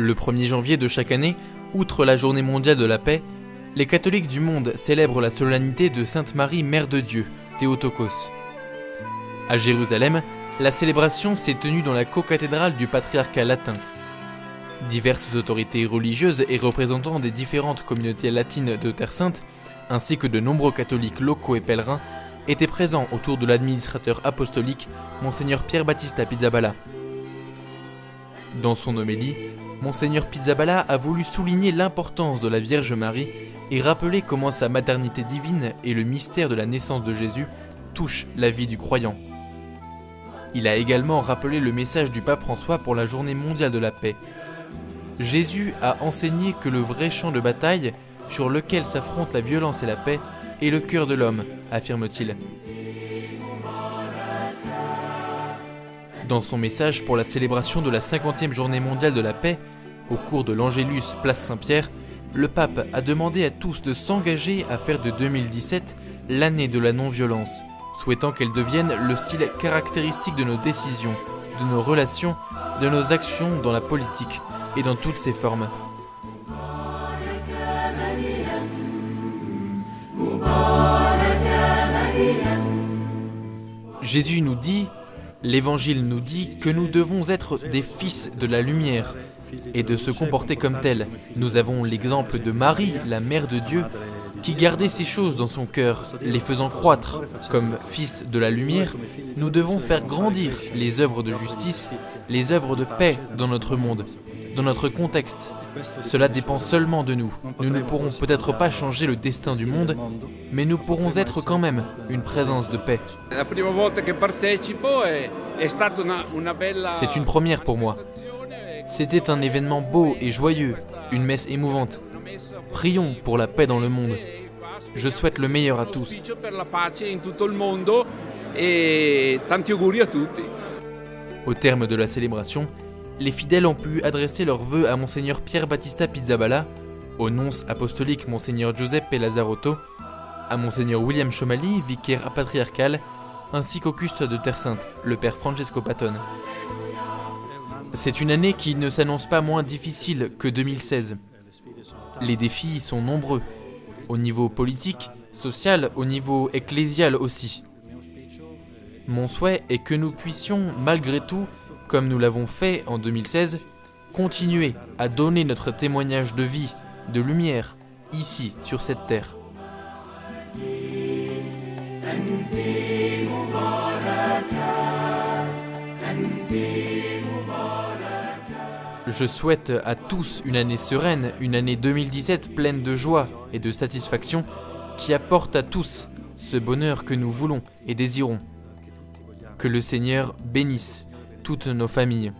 Le 1er janvier de chaque année, outre la journée mondiale de la paix, les catholiques du monde célèbrent la solennité de Sainte Marie, Mère de Dieu, Théotokos. À Jérusalem, la célébration s'est tenue dans la cocathédrale du patriarcat latin. Diverses autorités religieuses et représentants des différentes communautés latines de Terre Sainte, ainsi que de nombreux catholiques locaux et pèlerins, étaient présents autour de l'administrateur apostolique, Monseigneur Pierbattista Pizzaballa. Dans son homélie, Monseigneur Pizzaballa a voulu souligner l'importance de la Vierge Marie et rappeler comment sa maternité divine et le mystère de la naissance de Jésus touchent la vie du croyant. Il a également rappelé le message du pape François pour la journée mondiale de la paix. Jésus a enseigné que le vrai champ de bataille sur lequel s'affrontent la violence et la paix est le cœur de l'homme, affirme-t-il. Dans son message pour la célébration de la 50e journée mondiale de la paix, au cours de l'Angélus place Saint-Pierre, le pape a demandé à tous de s'engager à faire de 2017 l'année de la non-violence, souhaitant qu'elle devienne le style caractéristique de nos décisions, de nos relations, de nos actions dans la politique et dans toutes ses formes. Jésus nous dit, l'Évangile nous dit que nous devons être des fils de la lumière et de se comporter comme tels. Nous avons l'exemple de Marie, la Mère de Dieu, qui gardait ces choses dans son cœur, les faisant croître. Comme fils de la lumière, nous devons faire grandir les œuvres de justice, les œuvres de paix dans notre monde, dans notre contexte. Cela dépend seulement de nous. Nous ne pourrons peut-être pas changer le destin du monde, mais nous pourrons être quand même une présence de paix. C'est une première pour moi. C'était un événement beau et joyeux, une messe émouvante. Prions pour la paix dans le monde. Je souhaite le meilleur à tous. Au terme de la célébration, les fidèles ont pu adresser leurs vœux à Monseigneur Pierbattista Pizzaballa, au nonce apostolique Monseigneur Giuseppe Lazzarotto, à Monseigneur William Chomali, vicaire patriarcal, ainsi qu'au custe de Terre Sainte, le Père Francesco Patton. C'est une année qui ne s'annonce pas moins difficile que 2016. Les défis sont nombreux, au niveau politique, social, au niveau ecclésial aussi. Mon souhait est que nous puissions, malgré tout, comme nous l'avons fait en 2016, continuer à donner notre témoignage de vie, de lumière, ici, sur cette terre. Je souhaite à tous une année sereine, une année 2017 pleine de joie et de satisfaction, qui apporte à tous ce bonheur que nous voulons et désirons. Que le Seigneur bénisse toutes nos familles.